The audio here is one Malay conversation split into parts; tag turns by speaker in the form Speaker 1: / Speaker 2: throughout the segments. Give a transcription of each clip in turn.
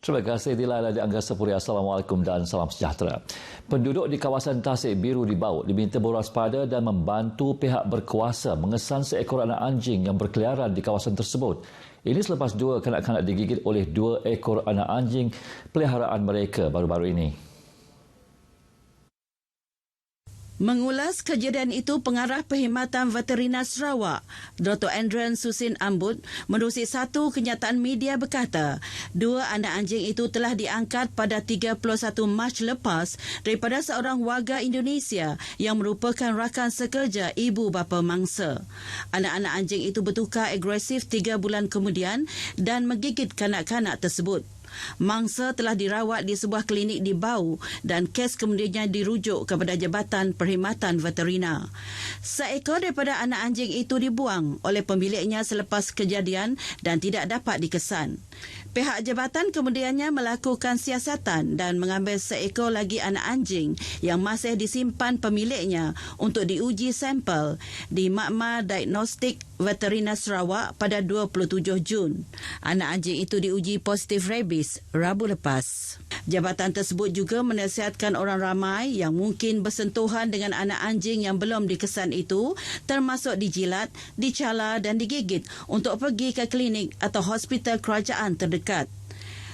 Speaker 1: Terima kasih Dila di Angga Sepuri. Assalamualaikum dan salam sejahtera. Penduduk di kawasan Tasik Biru di Baut diminta berwaspada dan membantu pihak berkuasa mengesan seekor anak anjing yang berkeliaran di kawasan tersebut. Ini selepas 2 kanak-kanak digigit oleh 2 ekor anak anjing peliharaan mereka baru-baru ini.
Speaker 2: Mengulas kejadian itu, Pengarah Perkhidmatan Veterina Sarawak, Dr. Andrian Susin Ambut, menerusi satu kenyataan media berkata, 2 anak anjing itu telah diangkat pada 31 Mac lepas daripada seorang warga Indonesia yang merupakan rakan sekerja ibu bapa mangsa. Anak-anak anjing itu bertukar agresif 3 bulan kemudian dan menggigit kanak-kanak tersebut. Mangsa telah dirawat di sebuah klinik di Bau dan kes kemudiannya dirujuk kepada Jabatan Perkhidmatan Veterina. Seekor daripada anak anjing itu dibuang oleh pemiliknya selepas kejadian dan tidak dapat dikesan. Pihak jabatan kemudiannya melakukan siasatan dan mengambil seekor lagi anak anjing yang masih disimpan pemiliknya untuk diuji sampel di Makmal Diagnostik Veterina Sarawak pada 27 Jun. Anak anjing itu diuji positif rabies Rabu lepas. Jabatan tersebut juga menasihatkan orang ramai yang mungkin bersentuhan dengan anak anjing yang belum dikesan itu, termasuk dijilat, dicala dan digigit, untuk pergi ke klinik atau hospital kerajaan terdekat.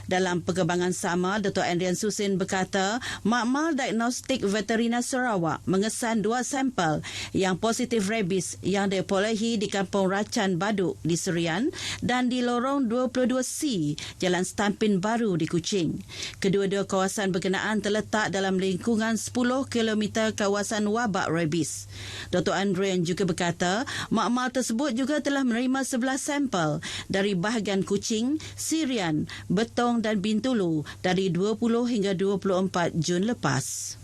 Speaker 2: Dalam perkembangan sama, Dr. Andrian Susin berkata, Makmal Diagnostik Veterina Sarawak mengesan 2 sampel yang positif rabies yang diperolehi di Kampung Racan Baduk di Serian dan di Lorong 22C, Jalan Stampin Baru di Kuching. Kedua-dua kawasan berkenaan terletak dalam lingkungan 10 km kawasan wabak rabies. Dr. Andrian juga berkata, makmal tersebut juga telah menerima 11 sampel dari bahagian Kuching, Serian, Betong dan Bintulu dari 20 hingga 24 Jun lepas.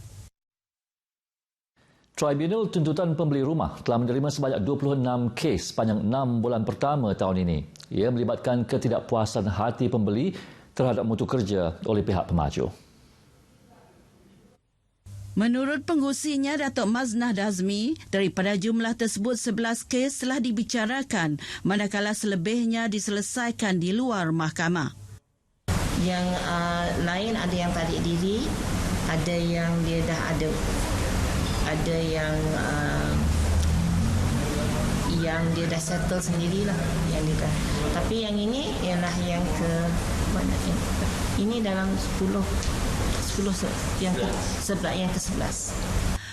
Speaker 1: Tribunal Tuntutan Pembeli Rumah telah menerima sebanyak 26 kes sepanjang 6 bulan pertama tahun ini. Ia melibatkan ketidakpuasan hati pembeli terhadap mutu kerja oleh pihak pemaju.
Speaker 2: Menurut pengusinya, Datuk Maznah Dazmi, daripada jumlah tersebut 11 kes telah dibicarakan manakala selebihnya diselesaikan di luar mahkamah.
Speaker 3: Yang lain ada yang tarik diri, ada yang dia dah ada yang dia dah settle sendirilah, yang dia dah. Tapi yang ini ialah yang ke mana ini dalam 10 yang ke-11.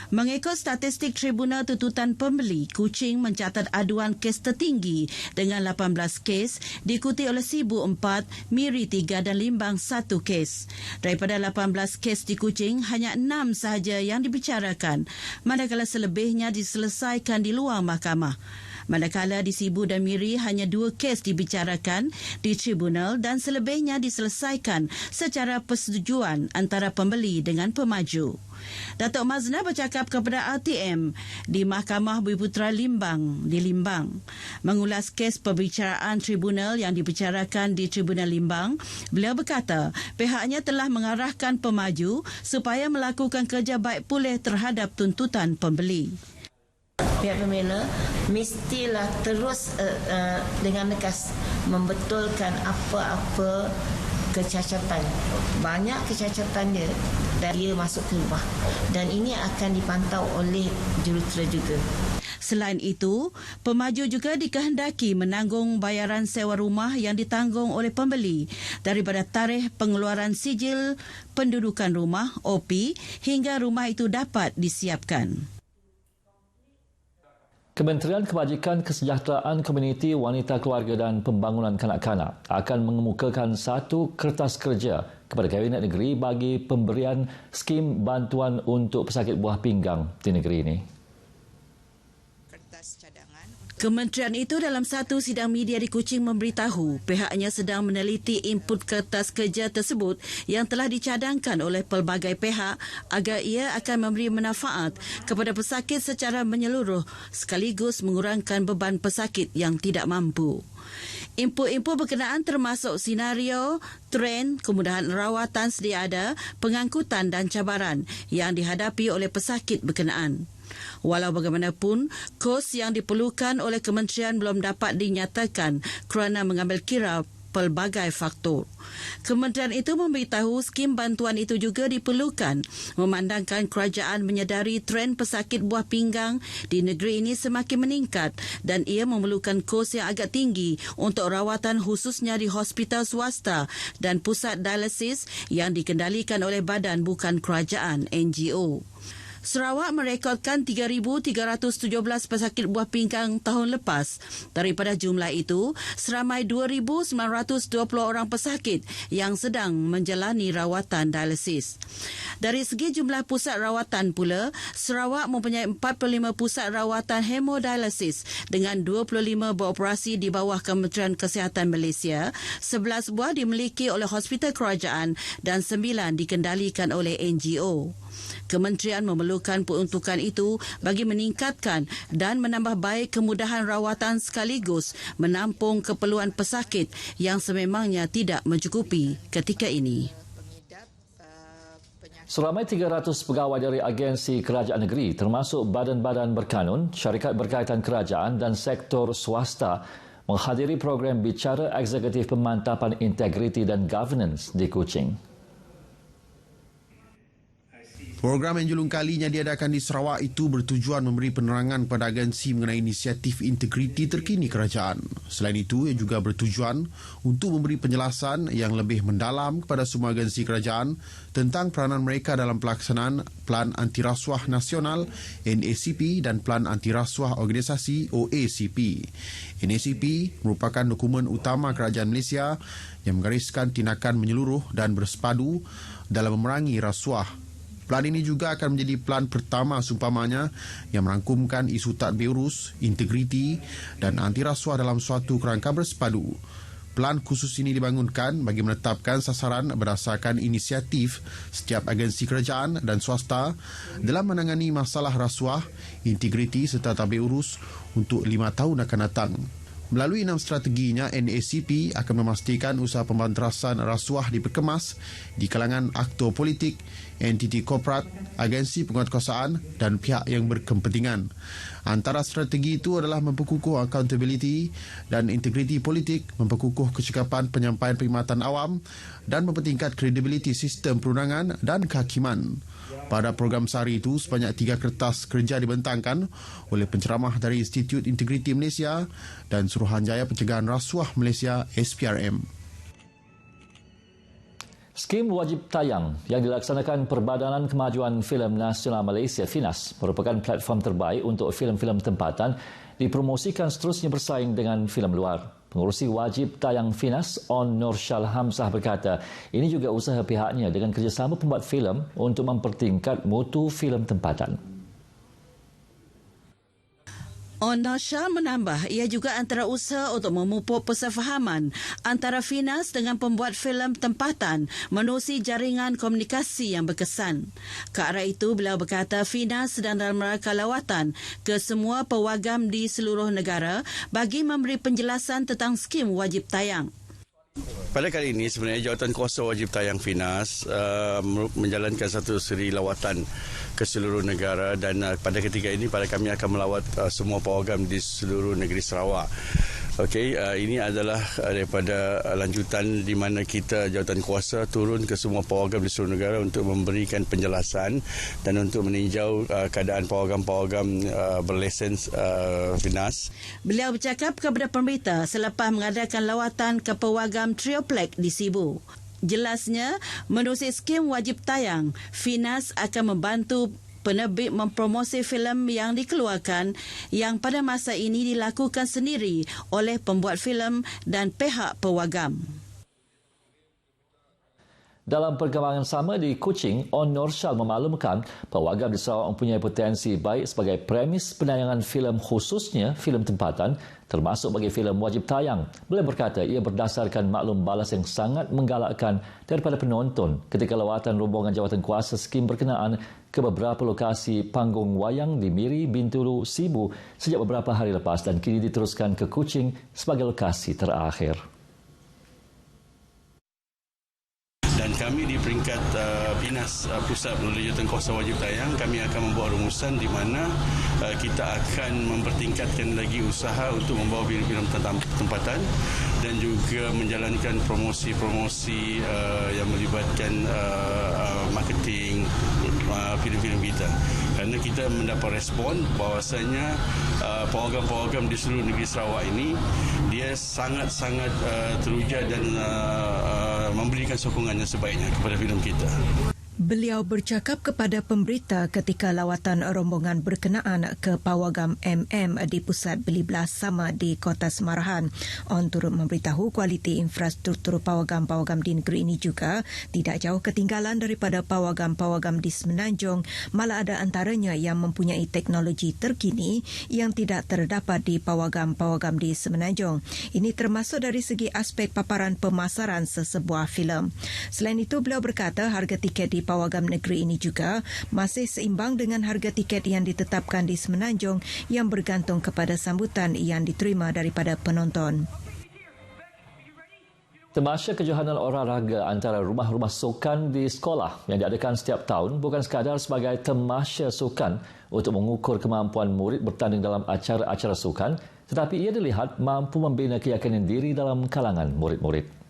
Speaker 2: Mengikut statistik Tribunal Tuntutan Pembeli, Kuching mencatat aduan kes tertinggi dengan 18 kes, diikuti oleh Sibu 4, Miri 3 dan Limbang 1 kes. Daripada 18 kes di Kuching, hanya 6 sahaja yang dibicarakan, manakala selebihnya diselesaikan di luar mahkamah. Manakala di Sibu dan Miri hanya 2 kes dibicarakan di tribunal dan selebihnya diselesaikan secara persetujuan antara pembeli dengan pemaju. Datuk Maznah bercakap kepada RTM di Mahkamah Bumiputera Limbang di Limbang. Mengulas kes pembicaraan tribunal yang dibicarakan di Tribunal Limbang, beliau berkata pihaknya telah mengarahkan pemaju supaya melakukan kerja baik pulih terhadap tuntutan pembeli.
Speaker 3: Pihak pembela mestilah terus dengan tegas membetulkan apa-apa kecacatan. Banyak kecacatan dia dan dia masuk ke rumah. Dan ini akan dipantau oleh jurutera juga.
Speaker 2: Selain itu, pemaju juga dikehendaki menanggung bayaran sewa rumah yang ditanggung oleh pembeli daripada tarikh pengeluaran sijil pendudukan rumah OP hingga rumah itu dapat disiapkan.
Speaker 1: Kementerian Kebajikan Kesejahteraan Komuniti Wanita Keluarga dan Pembangunan Kanak-kanak akan mengemukakan satu kertas kerja kepada Kabinet Negeri bagi pemberian skim bantuan untuk pesakit buah pinggang di negeri ini.
Speaker 2: Kementerian itu dalam satu sidang media di Kuching memberitahu pihaknya sedang meneliti input kertas kerja tersebut yang telah dicadangkan oleh pelbagai pihak agar ia akan memberi manfaat kepada pesakit secara menyeluruh sekaligus mengurangkan beban pesakit yang tidak mampu. Input-input berkenaan termasuk senario, trend, kemudahan rawatan sedia ada, pengangkutan dan cabaran yang dihadapi oleh pesakit berkenaan. Walau bagaimanapun, kos yang diperlukan oleh kementerian belum dapat dinyatakan kerana mengambil kira pelbagai faktor. Kementerian itu memberitahu skim bantuan itu juga diperlukan memandangkan kerajaan menyedari tren pesakit buah pinggang di negeri ini semakin meningkat dan ia memerlukan kos yang agak tinggi untuk rawatan khususnya di hospital swasta dan pusat dialisis yang dikendalikan oleh badan bukan kerajaan NGO. Sarawak merekodkan 3,317 pesakit buah pinggang tahun lepas. Daripada jumlah itu, seramai 2,920 orang pesakit yang sedang menjalani rawatan dialisis. Dari segi jumlah pusat rawatan pula, Sarawak mempunyai 45 pusat rawatan hemodialisis dengan 25 beroperasi di bawah Kementerian Kesihatan Malaysia, 11 buah dimiliki oleh hospital kerajaan dan 9 dikendalikan oleh NGO. Kementerian memerlukan peruntukan itu bagi meningkatkan dan menambah baik kemudahan rawatan sekaligus menampung keperluan pesakit yang sememangnya tidak mencukupi ketika ini.
Speaker 1: Seramai 300 pegawai dari agensi kerajaan negeri termasuk badan-badan berkanun, syarikat berkaitan kerajaan dan sektor swasta menghadiri program bicara eksekutif pemantapan integriti dan governance di Kuching.
Speaker 4: Program yang julung kalinya diadakan di Sarawak itu bertujuan memberi penerangan kepada agensi mengenai inisiatif integriti terkini kerajaan. Selain itu, ia juga bertujuan untuk memberi penjelasan yang lebih mendalam kepada semua agensi kerajaan tentang peranan mereka dalam pelaksanaan Plan Antirasuah Nasional NACP dan Plan Antirasuah Organisasi OACP. NACP merupakan dokumen utama kerajaan Malaysia yang menggariskan tindakan menyeluruh dan bersepadu dalam memerangi rasuah. Plan ini juga akan menjadi plan pertama seumpamanya yang merangkumkan isu tadbir urus, integriti dan anti rasuah dalam suatu kerangka bersepadu. Plan khusus ini dibangunkan bagi menetapkan sasaran berdasarkan inisiatif setiap agensi kerajaan dan swasta dalam menangani masalah rasuah, integriti serta tadbir urus untuk 5 tahun akan datang. Melalui 6 strateginya, NACP akan memastikan usaha pembanterasan rasuah diperkemas di kalangan aktor politik, entiti korporat, agensi penguatkuasaan dan pihak yang berkepentingan. Antara strategi itu adalah memperkukuh accountability dan integriti politik, memperkukuh kecekapan penyampaian perkhidmatan awam dan mempertingkat kredibiliti sistem perundangan dan kehakiman. Pada program sehari itu, sebanyak 3 kertas kerja dibentangkan oleh penceramah dari Institut Integriti Malaysia dan Suruhanjaya Pencegahan Rasuah Malaysia SPRM.
Speaker 1: Skim wajib tayang yang dilaksanakan Perbadanan Kemajuan Filem Nasional Malaysia FINAS merupakan platform terbaik untuk filem-filem tempatan dipromosikan seterusnya bersaing dengan filem luar. Pengurusi wajib tayang FINAS On Nursyal Hamzah berkata, ini juga usaha pihaknya dengan kerjasama pembuat filem untuk mempertingkat mutu filem tempatan.
Speaker 2: On Nursyal menambah, ia juga antara usaha untuk memupuk persefahaman antara FINAS dengan pembuat filem tempatan menerusi jaringan komunikasi yang berkesan. Ke arah itu, beliau berkata FINAS sedang dalam rangka lawatan ke semua pewagam di seluruh negara bagi memberi penjelasan tentang skim wajib tayang.
Speaker 5: Pada kali ini sebenarnya Jawatankuasa Wajib Tayang FINAS menjalankan satu seri lawatan ke seluruh negara dan pada ketika ini kami akan melawat semua pawagam di seluruh negeri Sarawak. Okey, ini adalah daripada lanjutan di mana kita Jawatankuasa turun ke semua pawagam di seluruh negara untuk memberikan penjelasan dan untuk meninjau keadaan pawagam-pawagam berlesen FINAS.
Speaker 2: Beliau bercakap kepada pemberita selepas mengadakan lawatan ke pawagam Trioplex di Sibu. Jelasnya, menerusi skim wajib tayang, FINAS akan membantu penerbit mempromosi filem yang dikeluarkan yang pada masa ini dilakukan sendiri oleh pembuat filem dan pihak pewagam.
Speaker 1: Dalam perkembangan sama di Kuching, On Nursyal memaklumkan pawagam di Sarawak mempunyai potensi baik sebagai premis penayangan filem khususnya filem tempatan termasuk bagi filem wajib tayang. Beliau berkata ia berdasarkan maklum balas yang sangat menggalakkan daripada penonton ketika lawatan rombongan Jawatankuasa skim berkenaan ke beberapa lokasi panggung wayang di Miri, Bintulu, Sibu sejak beberapa hari lepas dan kini diteruskan ke Kuching sebagai lokasi terakhir.
Speaker 5: kami di peringkat PINAS Pusat Peneroja Jawatan Wajib Tayang, kami akan membuat rumusan di mana kita akan mempertingkatkan lagi usaha untuk membawa filem-filem tempatan dan juga menjalankan promosi-promosi yang melibatkan marketing filem-filem kita. Kerana kita mendapat respon bahawasanya pawagam-pawagam di seluruh negeri Sarawak ini dia sangat-sangat teruja dan memberikan sokongan yang sebaiknya kepada filem kita.
Speaker 6: Beliau bercakap kepada pemberita ketika lawatan rombongan berkenaan ke Pawagam MM di Pusat Beli Belah Sama di Kota Semarahan. On turut memberitahu kualiti infrastruktur pawagam-pawagam di negeri ini juga tidak jauh ketinggalan daripada pawagam-pawagam di Semenanjung, malah ada antaranya yang mempunyai teknologi terkini yang tidak terdapat di pawagam-pawagam di Semenanjung. Ini termasuk dari segi aspek paparan pemasaran sesebuah filem. Selain itu, beliau berkata harga tiket di pawagam negeri ini juga masih seimbang dengan harga tiket yang ditetapkan di Semenanjung yang bergantung kepada sambutan yang diterima daripada penonton.
Speaker 1: Temasya kejohanan olahraga antara rumah-rumah sukan di sekolah yang diadakan setiap tahun bukan sekadar sebagai temasya sukan untuk mengukur kemampuan murid bertanding dalam acara-acara sukan, tetapi ia dilihat mampu membina keyakinan diri dalam kalangan murid-murid.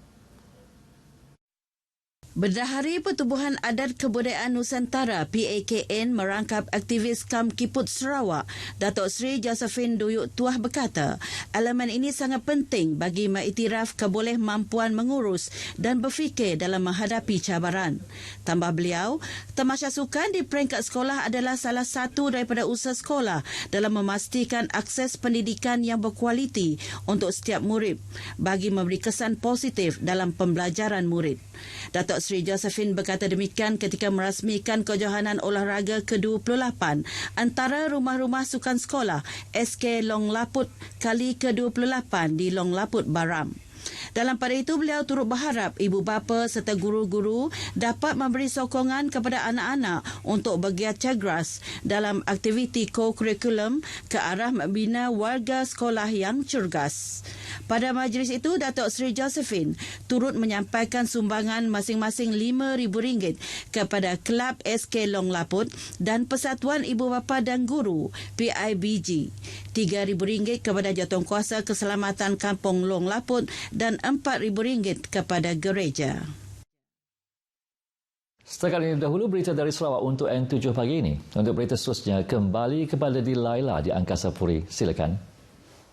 Speaker 2: Berdahari Pertubuhan Adat Kebudayaan Nusantara PAKN merangkap aktivis KAM Kiput Sarawak, Datuk Seri Josephine Duyuk Tuah berkata, elemen ini sangat penting bagi mengiktiraf kebolehmampuan mengurus dan berfikir dalam menghadapi cabaran. Tambah beliau, temasya sukan di peringkat sekolah adalah salah satu daripada usaha sekolah dalam memastikan akses pendidikan yang berkualiti untuk setiap murid bagi memberi kesan positif dalam pembelajaran murid. Datuk Seri Josephine berkata demikian ketika merasmikan kejohanan olahraga ke-28 antara rumah-rumah sukan sekolah SK Long Laput kali ke-28 di Long Laput Baram. Dalam pada itu, beliau turut berharap ibu bapa serta guru-guru dapat memberi sokongan kepada anak-anak untuk bergiat cergas dalam aktiviti co-kurikulum ke arah membina warga sekolah yang cergas. Pada majlis itu, Datuk Seri Josephine turut menyampaikan sumbangan masing-masing RM5,000 kepada Kelab SK Long Laput dan Persatuan Ibu Bapa dan Guru PIBG, RM3,000 kepada Jawatankuasa Keselamatan Kampung Long Laput dan RM4,000 kepada gereja.
Speaker 1: Setakat ini dahulu berita dari Sarawak untuk N7 pagi ini. Untuk berita seterusnya, kembali kepada Dilaila di Angkasa Puri. Silakan.